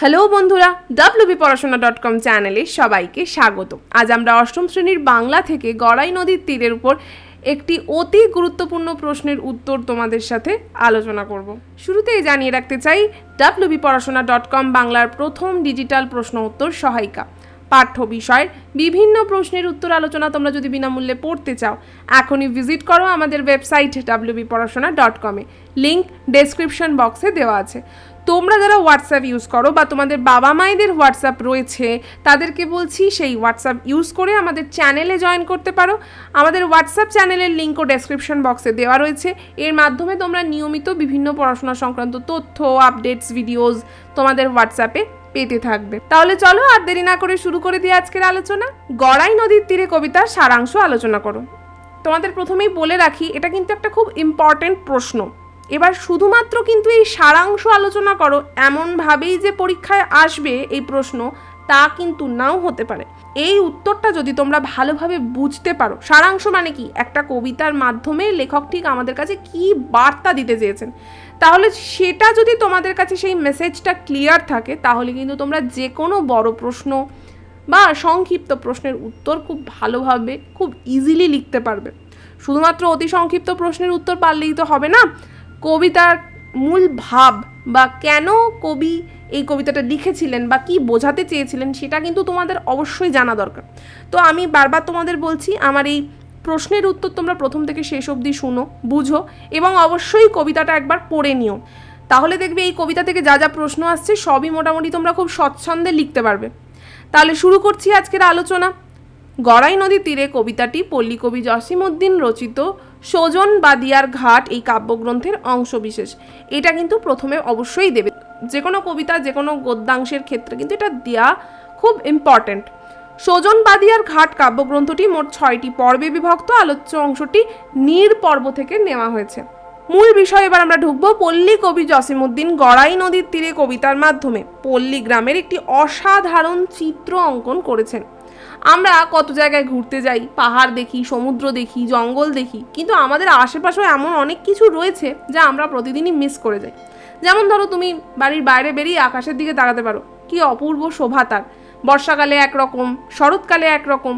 Hello বন্ধুরা, wbporashona.com চ্যানেলে সবাইকে স্বাগত। আজ আমরা অষ্টম শ্রেণীর বাংলা থেকে গড়াই নদীর তীরের উপর একটি অতি গুরুত্বপূর্ণ প্রশ্নের উত্তর তোমাদের সাথে আলোচনা করব। শুরুতেই জানিয়ে রাখতে চাই, wbporashona.com বাংলার প্রথম ডিজিটাল প্রশ্ন উত্তর সহায়িকা। পাঠ্য বিষয়ের বিভিন্ন প্রশ্নের উত্তর আলোচনা তোমরা যদি বিনামূল্যে পড়তে চাও, এখনই ভিজিট করো আমাদের ওয়েবসাইট wbporashona.com-এ। লিঙ্ক ডেসক্রিপশন বক্সে দেওয়া আছে। তোমরা যারা হোয়াটসঅ্যাপ ইউজ করো বা তোমাদের বাবা মায়েদের হোয়াটসঅ্যাপ রয়েছে, তাদেরকে বলছি সেই হোয়াটসঅ্যাপ ইউজ করে আমাদের চ্যানেলে জয়েন করতে পারো। আমাদের হোয়াটসঅ্যাপ চ্যানেলের লিঙ্কও ডেসক্রিপশন বক্সে দেওয়া রয়েছে। এর মাধ্যমে তোমরা নিয়মিত বিভিন্ন পড়াশোনা সংক্রান্ত তথ্য, আপডেটস, ভিডিওস তোমাদের হোয়াটসঅ্যাপে পেতে থাকবে। তাহলে চলো আর দেরি না করে শুরু করে দিই আজকের আলোচনা। গড়াই নদীর তীরে কবিতার সারাংশ আলোচনা করো। তোমাদের প্রথমেই বলে রাখি, এটা কিন্তু একটা খুব ইম্পর্টেন্ট প্রশ্ন। এবার শুধুমাত্র কিন্তু এই সারাংশ আলোচনা করো এমনভাবেই যে পরীক্ষায় আসবে এই প্রশ্ন, তা কিন্তু নাও হতে পারে। এই উত্তরটা যদি তোমরা ভালোভাবে বুঝতে পারো, সারাংশ মানে কি, একটা কবিতার মাধ্যমে লেখক ঠিক আমাদের কাছে কি বার্তা দিতে চেয়েছেন, তাহলে সেটা যদি তোমাদের কাছে সেই মেসেজটা ক্লিয়ার থাকে, তাহলে কিন্তু তোমরা যে কোনো বড় প্রশ্ন বা সংক্ষিপ্ত প্রশ্নের উত্তর খুব ভালোভাবে, খুব ইজিলি লিখতে পারবে। শুধুমাত্র অতি সংক্ষিপ্ত প্রশ্নের উত্তর পারলেই তো হবে না। কবিতার মূল ভাব বা কেন কবি এই কবিতাটা লিখেছিলেন বা কি বোঝাতে চেয়েছিলেন, সেটা কিন্তু তোমাদের অবশ্যই জানা দরকার। তো আমি বারবার তোমাদের বলছি, আমার এই প্রশ্নের উত্তর তোমরা প্রথম থেকে শেষ অবধি শুনো, বুঝো এবং অবশ্যই কবিতাটা একবার পড়ে নিও। তাহলে দেখবে এই কবিতা থেকে যা যা প্রশ্ন আসছে সবই মোটামুটি তোমরা খুব স্বচ্ছন্দে লিখতে পারবে। তাহলে শুরু করছি আজকের আলোচনা। গড়াই নদীর তীরে কবিতাটি পল্লীকবি জসিমউদ্দিন রচিত সজন বাদিয়ার ঘাট এই কাব্যগ্রন্থের অংশবিশেষ। এটা কিন্তু প্রথমে অবশ্যই দেবে, যে কোনো কবিতা, যে কোনো গদ্যাংশের ক্ষেত্রে কিন্তু এটা দেওয়া খুব ইম্পর্ট্যান্ট। সজন বাদিয়ার ঘাট কাব্যগ্রন্থটি মোট 6টি পর্বে বিভক্ত। আলোচ্য অংশটি নীর পর্ব থেকে নেওয়া হয়েছে। মূল বিষয় এবার আমরা ঢুকবো। পল্লী কবি জসিমউদ্দিন গড়াই নদীর তীরে কবিতার মাধ্যমে পল্লী গ্রামের একটি অসাধারণ চিত্র অঙ্কন করেছেন। আমরা কত জায়গায় ঘুরতে যাই, পাহাড় দেখি, সমুদ্র দেখি, জঙ্গল দেখি, কিন্তু আমাদের আশেপাশেও এমন অনেক কিছু রয়েছে যা আমরা প্রতিদিনই মিস করে যাই। যেমন ধরো, তুমি বাড়ির বাইরে বেরিয়ে আকাশের দিকে তাকাতে পারো, কি অপূর্ব শোভা তার। বর্ষাকালে একরকম, শরৎকালে একরকম,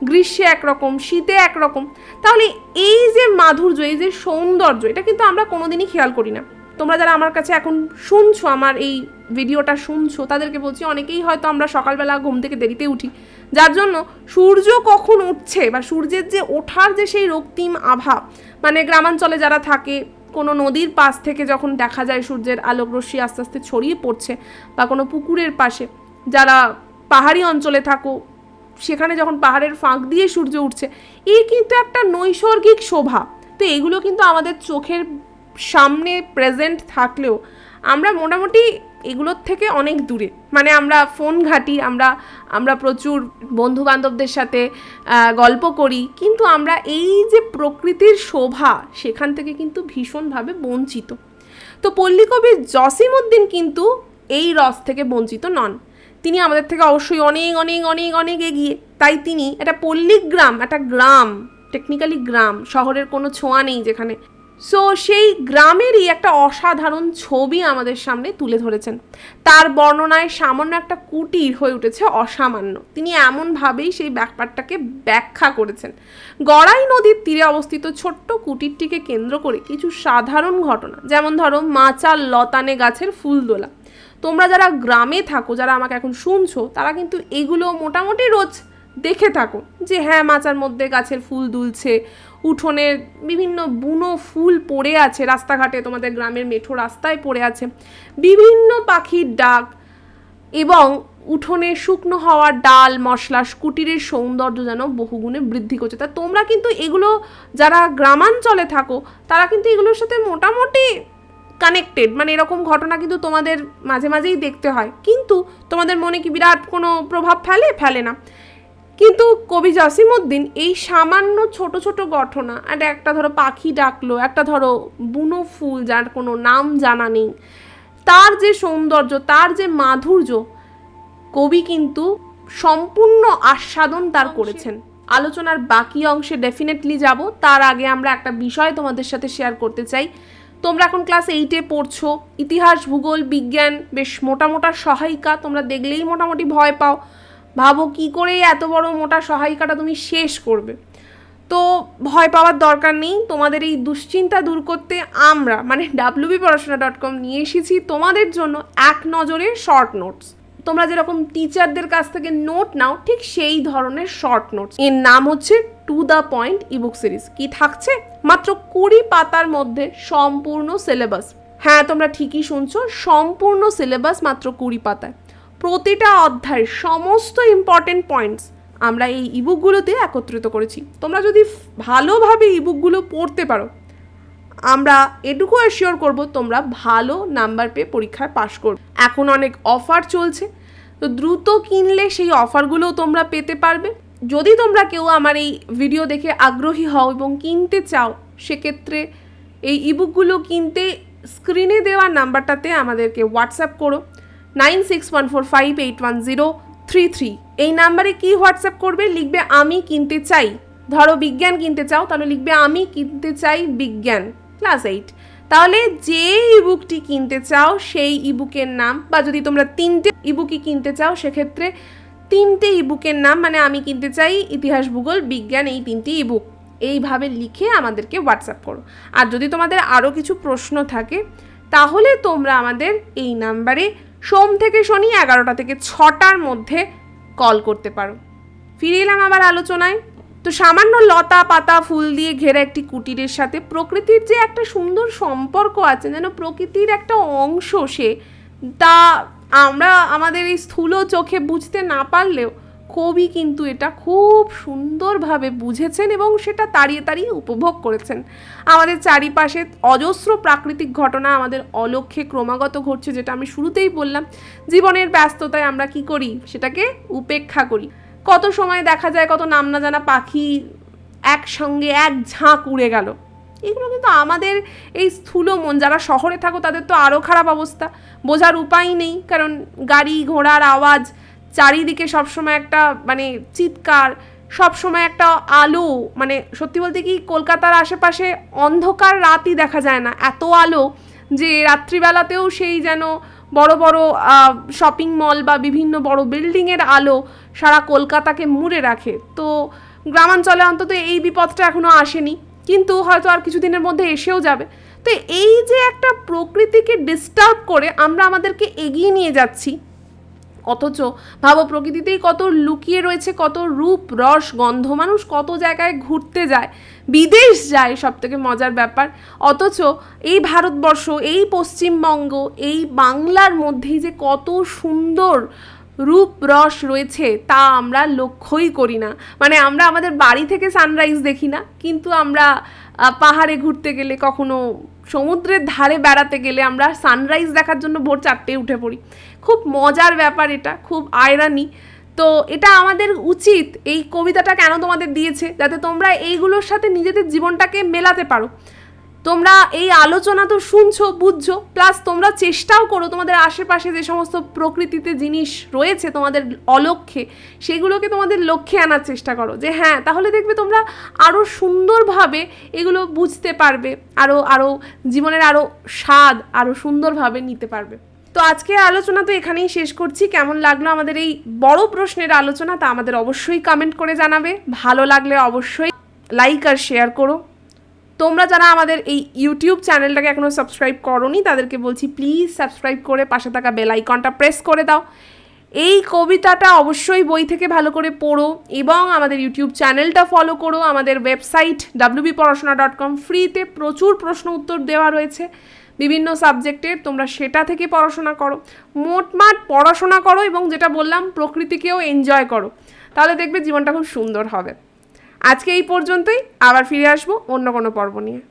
গ্রীষ্মে একরকম, শীতে একরকম। তাহলে এই যে মাধুর্য, এই যে সৌন্দর্য, এটা কিন্তু আমরা কোনোদিনই খেয়াল করি না। তোমরা যারা আমার কাছে এখন শুনছো, আমার এই ভিডিওটা শুনছো, তাদেরকে বলছি, অনেকেই হয়তো আমরা সকালবেলা ঘুম থেকে দেরিতে উঠি, যার জন্য সূর্য কখন উঠছে বা সূর্যের যে ওঠার যে সেই রক্তিম আভা, মানে গ্রামাঞ্চলে যারা থাকে, কোনো নদীর পাশ থেকে যখন দেখা যায় সূর্যের আলোক রশ্মি আস্তে আস্তে ছড়িয়ে পড়ছে, বা কোনো পুকুরের পাশে, যারা পাহাড়ি অঞ্চলে থাকো সেখানে যখন পাহাড়ের ফাঁক দিয়ে সূর্য উঠছে, এই কিন্তু একটা নৈসর্গিক শোভা। তো এগুলো কিন্তু আমাদের চোখের সামনে প্রেজেন্ট থাকলেও আমরা মোটামুটি এগুলোর থেকে অনেক দূরে। মানে আমরা ফোন ঘাঁটি, আমরা প্রচুর বন্ধু বান্ধবদের সাথে গল্প করি, কিন্তু আমরা এই যে প্রকৃতির শোভা, সেখান থেকে কিন্তু ভীষণভাবে বঞ্চিত। তো পল্লীকবি জসিমউদ্দিন কিন্তু এই রস থেকে বঞ্চিত নন। তিনি আমাদের থেকে অবশ্যই অনেক অনেক অনেক অনেক এগিয়ে। তাই তিনি একটা পল্লীগ্রাম, একটা গ্রাম, টেকনিক্যালি গ্রাম, শহরের কোনো ছোঁয়া নেই যেখানে, সো সেই গ্রামেরই একটা অসাধারণ ছবি আমাদের সামনে তুলে ধরেছেন। তার বর্ণনায় সামান্য একটা কুটির হয়ে উঠেছে অসামান্য। তিনি এমনভাবেই সেই ব্যাপারটাকে ব্যাখ্যা করেছেন। গড়াই নদীর তীরে অবস্থিত ছোট্ট কুটিরটিকে কেন্দ্র করে কিছু সাধারণ ঘটনা, যেমন ধরো মাচার লতানে গাছের ফুল দোলা। তোমরা যারা গ্রামে থাকো, যারা আমাকে এখন শুনছো, তারা কিন্তু এগুলো মোটামুটি রোজ দেখে থাকো, যে হ্যাঁ, মাচার মধ্যে গাছের ফুল দুলছে, উঠোনে বিভিন্ন বুনো ফুল পড়ে আছে, রাস্তাঘাটে তোমাদের গ্রামের মেঠো রাস্তায় পড়ে আছে বিভিন্ন পাখির ডাক, এবং উঠোনে শুকনো হওয়া ডাল মশলা কুটিরের সৌন্দর্য যেন বহুগুণে বৃদ্ধি করছে। তা তোমরা কিন্তু এগুলো, যারা গ্রামাঞ্চলে থাকো, তারা কিন্তু এগুলোর সাথে মোটামুটি কানেক্টেড। মানে এরকম ঘটনা কিন্তু তোমাদের মাঝে মাঝেই দেখতে হয়, কিন্তু তোমাদের মনে কি বিরাট কোনো প্রভাব ফেলে না। কিন্তু কবি জসিমউদ্দিন এই সামান্য ছোট ছোট ঘটনা, একটা ধরো পাখি ডাকলো, একটা ধরো বুনো ফুল যার কোনো নাম জানা নেই, তার যে সৌন্দর্য, তার যে মাধুর্য, কবি কিন্তু সম্পূর্ণ আস্বাদন তার করেছেন। আলোচনার বাকি অংশে ডেফিনেটলি যাব। তার আগে আমরা একটা বিষয় তোমাদের সাথে শেয়ার করতে চাই। তোমরা এখন ক্লাস 8-এ পড়ছো, ইতিহাস, ভূগোল, বিজ্ঞান বেশ মোটা মোটা সহায়িকা, তোমরা দেখলেই মোটামুটি ভয় পাও, ভাবো কি করে এত বড় মোটা সহায়িকাটা তুমি শেষ করবে। তো ভয় পাওয়ার দরকার নেই, তোমাদের এই দুশ্চিন্তা দূর করতে আমরা মানে wbporashona.com নিয়ে এসেছি তোমাদের জন্য এক নজরে শর্ট নোটস। তোমরা যেরকম টিচারদের কাছ থেকে নোট নাও, ঠিক সেই ধরনের শর্ট নোটস। এর নাম হচ্ছে to the point ebook series. কি থাকছে? মাত্র 20 পাতার মধ্যে সম্পূর্ণ সিলেবাস। হ্যাঁ, তোমরা ঠিকই শুনছো, সম্পূর্ণ সিলেবাস মাত্র 20 পাতায়। প্রতিটা অধ্যায়ের সমস্ত ইম্পর্টেন্ট পয়েন্টস আমরা এই ইবুকগুলোতে একত্রিত করেছি। তোমরা যদি ভালোভাবে ইবুকগুলো পড়তে পারো, আমরা এটুকু অ্যাসিওর করব তোমরা ভালো নাম্বার পেয়ে পরীক্ষায় পাশ করবে। এখন অনেক অফার চলছে, তো দ্রুত কিনলে সেই অফারগুলোও তোমরা পেতে পারবে। যদি তোমরা কেউ আমার এই ভিডিও দেখে আগ্রহী হও এবং কিনতে চাও, সেক্ষেত্রে এই ইবুকগুলো কিনতে স্ক্রিনে দেওয়া নাম্বারটাতে আমাদেরকে হোয়াটসঅ্যাপ করো 9614581033। এই নাম্বারে কি হোয়াটসঅ্যাপ করবে? লিখবে আমি কিনতে চাই। ধরো বিজ্ঞান কিনতে চাও, তাহলে লিখবে আমি কিনতে চাই বিজ্ঞান ক্লাস 8। তাহলে যে ইবুকটি কিনতে চাও সেই ইবুকের নাম, বা যদি তোমরা 3টে ইবুকই কিনতে চাও সেক্ষেত্রে 3টে ইবুকের নাম, মানে আমি কিনতে চাই ইতিহাস, ভূগোল, বিজ্ঞান, এই 3টি ইবুক, এইভাবে লিখে আমাদেরকে হোয়াটসঅ্যাপ করো। আর যদি তোমাদের আরও কিছু প্রশ্ন থাকে তাহলে তোমরা আমাদের এই নাম্বারে সোম থেকে শনি 11টা থেকে 6টার মধ্যে কল করতে পারো। ফিরে এলাম আবার আলোচনায়। তো সামান্য লতা পাতা ফুল দিয়ে ঘেরা একটি কুটিরের সাথে প্রকৃতির যে একটা সুন্দর সম্পর্ক আছে, যেন প্রকৃতির একটা অংশ সে, তা আমরা আমাদের এই স্থূল চোখে বুঝতে না পারলেও কবি কিন্তু এটা খুব সুন্দরভাবে বুঝেছেন এবং সেটা তাড়িয়ে তাড়িয়ে উপভোগ করেছেন। আমাদের চারিপাশে অজস্র প্রাকৃতিক ঘটনা আমাদের অলক্ষ্যে ক্রমাগত ঘটছে, যেটা আমি শুরুতেই বললাম। জীবনের ব্যস্ততায় আমরা কি করি? সেটাকে উপেক্ষা করি। কত সময় দেখা যায় কত নাম না জানা পাখি একসঙ্গে এক ঝাঁক উড়ে গেল। এগুলো কিন্তু আমাদের এই স্থূল মন, যারা শহরে থাকো তাদের তো আরও খারাপ অবস্থা, বোঝার উপায় নেই, কারণ গাড়ি ঘোড়ার আওয়াজ, চারিদিকে সবসময় একটা মানে চিৎকার, সবসময় একটা আলো, মানে সত্যি বলতে কি কলকাতার আশেপাশে অন্ধকার রাতই দেখা যায় না, এত আলো যে রাত্রিবেলাতেও সেই যেন বড় বড় শপিং মল বা বিভিন্ন বড় বিল্ডিংয়ের আলো সারা কলকাতাকে মুড়ে রাখে। তো গ্রামাঞ্চলে অন্তত এই বিপদটা এখনও আসেনি, কিন্তু হয়তো আর কিছুদিনের মধ্যে এসেও যাবে। তো এই যে একটা প্রকৃতিকে ডিস্টার্ব করে আমরা আমাদেরকে এগিয়ে নিয়ে যাচ্ছি, অথচ ভাবো প্রকৃতিতেই কত লুকিয়ে রয়েছে, কত রূপ রস গন্ধ। মানুষ কত জায়গায় ঘুরতে যায়, বিদেশ যায়, সব থেকে মজার ব্যাপার। অথচ এই ভারতবর্ষ, এই পশ্চিমবঙ্গ, এই বাংলার মধ্যেই যে কত সুন্দর রূপ রস রয়েছে তা আমরা লক্ষ্যই করি না। মানে আমরা আমাদের বাড়ি থেকে সানরাইজ দেখি না, কিন্তু আমরা পাহাড়ে ঘুরতে গেলে, কখনো সমুদ্রের ধারে বেড়াতে গেলে আমরা সানরাইজ দেখার জন্য ভোর 4টেয় উঠে পড়ি। খুব মজার ব্যাপার এটা, খুব আয়রানি। তো এটা আমাদের উচিত, এই কবিতাটা কেন তোমাদের দিয়েছে, যাতে তোমরা এইগুলোর সাথে নিজেদের জীবনটাকে মেলাতে পারো। তোমরা এই আলোচনা তো শুনছো, বুঝছো, প্লাস তোমরা চেষ্টাও করো তোমাদের আশেপাশে যে সমস্ত প্রকৃতিতে জিনিস রয়েছে তোমাদের অলক্ষ্যে, সেগুলোকে তোমাদের লক্ষ্যে আনার চেষ্টা করো। যে হ্যাঁ, তাহলে দেখবে তোমরা আরও সুন্দরভাবে এগুলো বুঝতে পারবে, আরও জীবনের আরও স্বাদ আরও সুন্দরভাবে নিতে পারবে। তো আজকের আলোচনা তো এখানেই শেষ করছি। কেমন লাগলো আমাদের এই বড় প্রশ্নের আলোচনা তা আমাদের অবশ্যই কমেন্ট করে জানাবে। ভালো লাগলে অবশ্যই লাইক আর শেয়ার করো। তোমরা যারা আমাদের এই ইউটিউব চ্যানেলটাকে এখনও সাবস্ক্রাইব করোনি তাদেরকে বলছি প্লিজ সাবস্ক্রাইব করে পাশে থাকা বেল আইকনটা প্রেস করে দাও। এই কবিতাটা অবশ্যই বই থেকে ভালো করে পড়ো এবং আমাদের ইউটিউব চ্যানেলটা ফলো করো। আমাদের ওয়েবসাইট wbporashona.com ফ্রিতে প্রচুর প্রশ্ন উত্তর দেওয়া রয়েছে বিভিন্ন সাবজেক্টের, তোমরা সেটা থেকে পড়াশোনা করো। মোটমাট পড়াশোনা করো এবং যেটা বললাম প্রকৃতিকেও এনজয় করো, তাহলে দেখবে জীবনটা খুব সুন্দর হবে। আজকে এই পর্যন্তই, আবার ফিরে আসবো অন্য কোনো পর্ব নিয়ে।